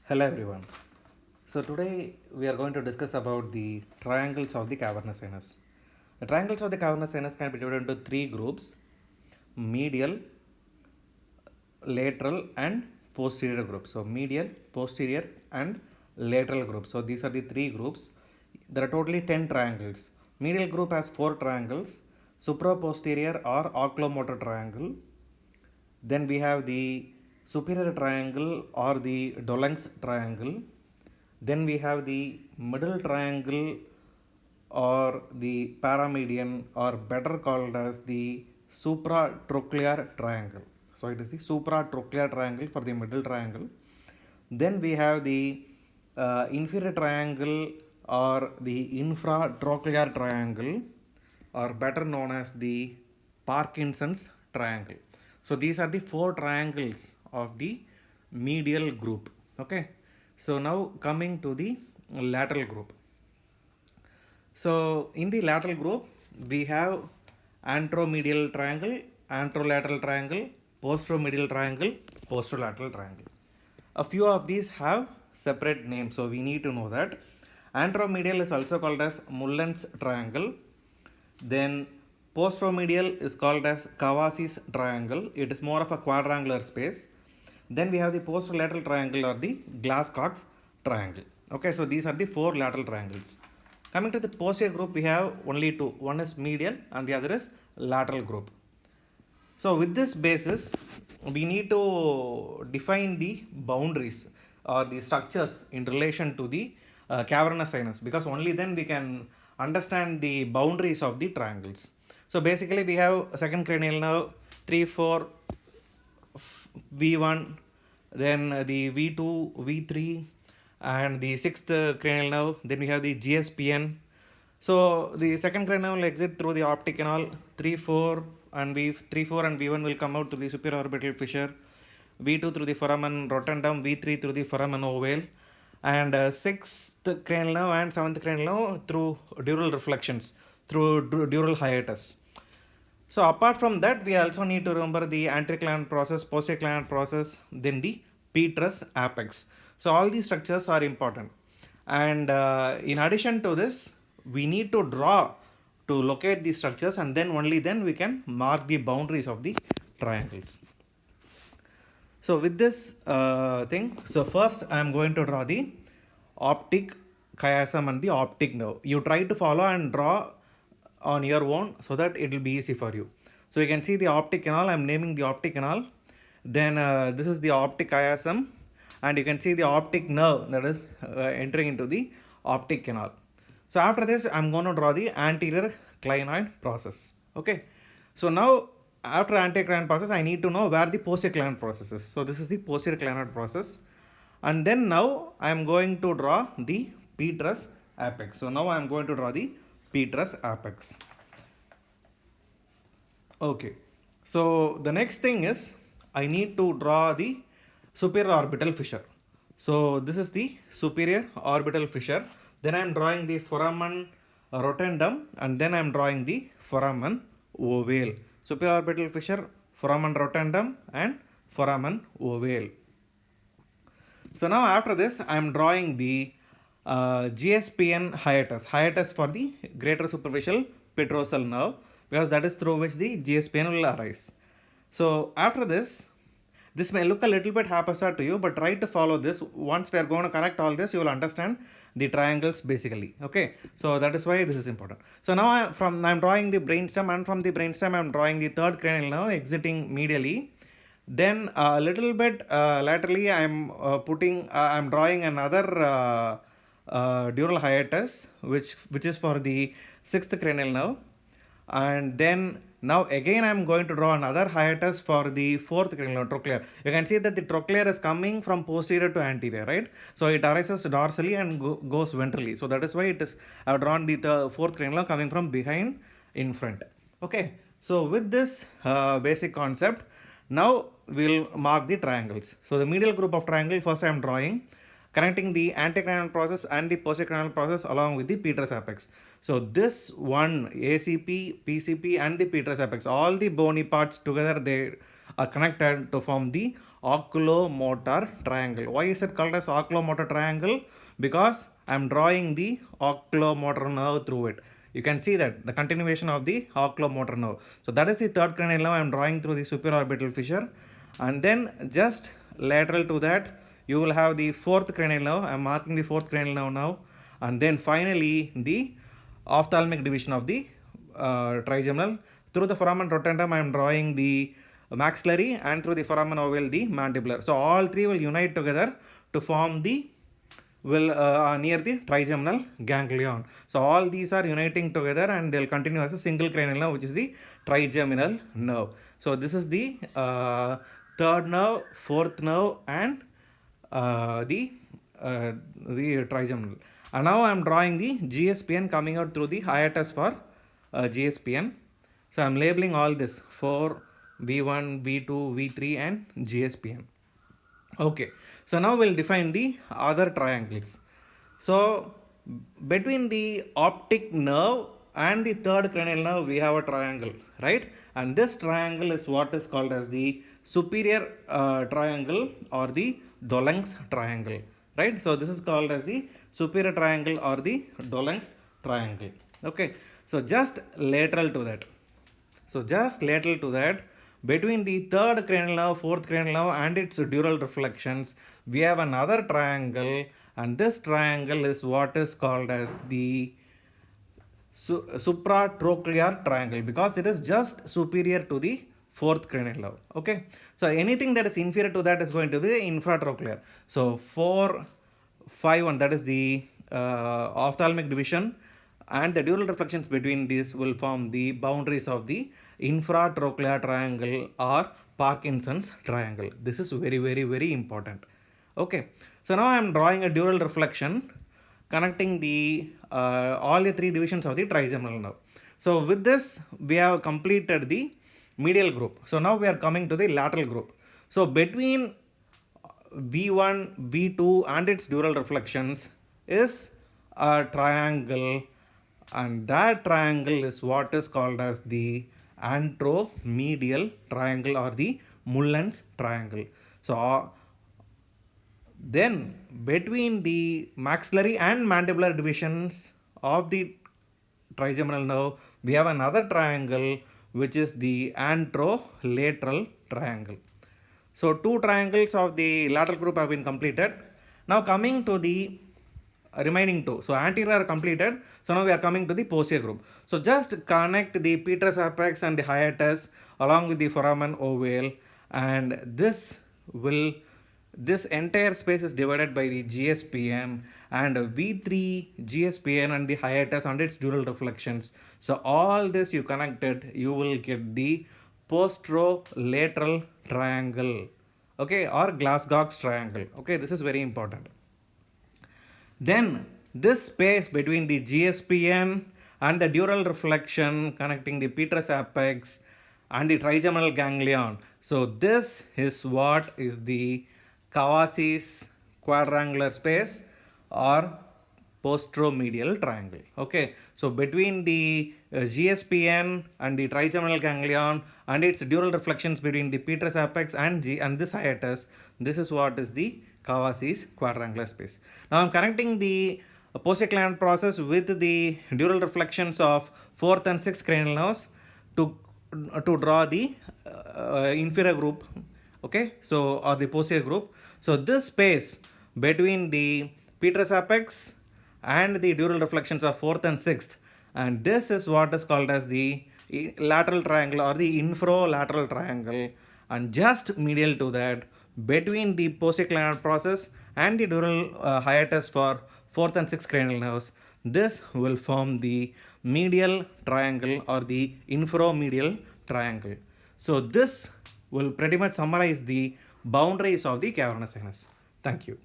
Hello everyone. So today we are going to discuss about the triangles of the cavernous sinus. The triangles of the cavernous sinus can be divided into three groups: medial, lateral, and posterior groups. So medial, posterior, and lateral groups. So these are the three groups. There are totally 10 triangles. Medial group has 4 triangles: supraposterior or oculomotor triangle. Then we have the superior triangle or the Dulong's triangle. Then we have the middle triangle or the paramedian, or better called as the supratrochlear triangle. So it is the supratrochlear triangle for the middle triangle. Then we have the inferior triangle or the infratrochlear triangle, or better known as the Parkinson's triangle. So these are the 4 triangles of the medial group. Okay. So now coming to the lateral group. So in the lateral group, we have anteromedial triangle, anterolateral triangle, posteromedial triangle, posterolateral triangle. A few of these have separate names, so we need to know that. Anteromedial is also called as Mullen's triangle. Then posteromedial is called as Kawasi's triangle. It is more of a quadrangular space. Then we have the posterolateral triangle or the Glasscock's triangle. Okay, so these are the 4 lateral triangles. Coming to the posterior group, we have only 2. One is medial and the other is lateral group. So with this basis, we need to define the boundaries or the structures in relation to the cavernous sinus, because only then we can understand the boundaries of the triangles. So basically we have second cranial nerve 3, 4, V1, then the V2, V3, and the sixth cranial nerve. Then we have the GSPN. So the second cranial nerve will exit through the optic canal. 3, 4, and V1 will come out through the superior orbital fissure. V2 through the foramen rotundum. V3 through the foramen ovale. And sixth cranial nerve and seventh cranial nerve through dural reflections, through dural hiatus. So apart from that, we also need to remember the anterior clavant process, posterior clavant process, then the petrous apex. So all these structures are important. And in addition to this, we need to draw to locate these structures, and then only then we can mark the boundaries of the triangles. So with this so first I am going to draw the optic chiasm and the optic nerve. You try to follow and draw on your own so that it will be easy for you. So you can see the optic canal. I am naming the optic canal. Then this is the optic chiasm, and you can see the optic nerve that is entering into the optic canal. So after this, I am going to draw the anterior clinoid process. Okay. So now after anterior clinoid process, I need to know where the posterior clinoid process is. So this is the posterior clinoid process. And then now I am going to draw the petrous apex. So now I am going to draw the petrous apex. Okay. So the next thing is I need to draw the superior orbital fissure. So this is the superior orbital fissure. Then I am drawing the foramen rotundum, and then I am drawing the foramen ovale. Superior orbital fissure, foramen rotundum, and foramen ovale. So now after this, I am drawing the GSPN hiatus for the greater superficial petrosal nerve, because that is through which the GSPN will arise. So after this may look a little bit haphazard to you, but try to follow this. Once we are going to connect all this, you will understand the triangles basically. Okay, so that is why this is important. So now I am drawing the brainstem, and from the brainstem I am drawing the third cranial nerve exiting medially. Then a little bit laterally I am drawing another dural hiatus, which is for the sixth cranial nerve. And then now again I am going to draw another hiatus for the fourth cranial nerve, trochlear. You can see that the trochlear is coming from posterior to anterior, right? So it arises dorsally and goes ventrally. So that is why I have drawn the fourth cranial nerve coming from behind in front. Okay. So with this basic concept, now we'll mark the triangles. So the medial group of triangle, first I am drawing, connecting the anticranial process and the posterior process along with the petrous apex. So this one, ACP, PCP, and the petrous apex, all the bony parts together, they are connected to form the oculomotor triangle. Why is it called as oculomotor triangle? Because I am drawing the oculomotor nerve through it. You can see that the continuation of the oculomotor nerve. So that is the third cranial nerve I am drawing through the supraorbital fissure. And then just lateral to that, you will have the fourth cranial nerve. I am marking the fourth cranial nerve now. And then finally the ophthalmic division of the trigeminal. Through the foramen rotentum, I am drawing the maxillary, and through the foramen ovale the mandibular. So all three will unite together to form the near the trigeminal ganglion. So all these are uniting together and they will continue as a single cranial nerve, which is the trigeminal nerve. So this is the third nerve, fourth nerve, and the trigeminal. And now I am drawing the GSPN coming out through the hiatus for GSPN. So I am labeling all this for V1, V2, V3 and GSPN. Okay, so now we'll define the other triangles. So between the optic nerve and the third cranial nerve, we have a triangle, right? And this triangle is what is called as the superior triangle or the Dulong's triangle, right? So this is called as the superior triangle or the Dulong's triangle. Okay, so just lateral to that. So just lateral to that, between the third cranial nerve, fourth cranial nerve and its dural reflections, we have another triangle, and this triangle is what is called as the supratrochlear triangle, because it is just superior to the fourth cranial nerve. Okay, so anything that is inferior to that is going to be the infratrochlear. So 4, 5, 1, that is the ophthalmic division, and the dural reflections between these will form the boundaries of the infratrochlear triangle or Parkinson's triangle. This is very, very, very important. Okay, so now I am drawing a dural reflection connecting the all the three divisions of the trigeminal nerve. So with this, we have completed the medial group. So now we are coming to the lateral group. So between V1, V2 and its dural reflections is a triangle, and that triangle is what is called as the anteromedial triangle or the Mullen's triangle. So then between the maxillary and mandibular divisions of the trigeminal nerve, we have another triangle which is the anterolateral triangle. So two triangles of the lateral group have been completed. Now coming to the remaining two. So anterior are completed. So now we are coming to the posterior group. So just connect the petrous apex and the hiatus along with the foramen ovale, and this entire space is divided by the GSPN and V3 GSPN and the hiatus and its dural reflections. So all this you connected, you will get the posterolateral triangle, okay, or Glasgow's triangle. Okay, this is very important. Then this space between the GSPN and the dural reflection connecting the petrous apex and the trigeminal ganglion. So this is what is the Kawashi's quadrangular space or posteromedial triangle. Okay, so between the GSPN and the trigeminal ganglion and its dural reflections between the petrous apex and this hiatus, this is what is the Kawashi's quadrangular space. Now I am connecting the posterior clavernous process with the dural reflections of fourth and sixth cranial nerves to draw the inferior group, okay, so or the posterior group. So this space between the petrous apex and the dural reflections of fourth and sixth, and this is what is called as the lateral triangle or the infralateral triangle, and just medial to that between the posterior clavernous process and the dural hiatus for fourth and sixth cranial nerves, this will form the medial triangle or the inframedial triangle. So this will pretty much summarize the boundaries of the cavernous sinus. Thank you.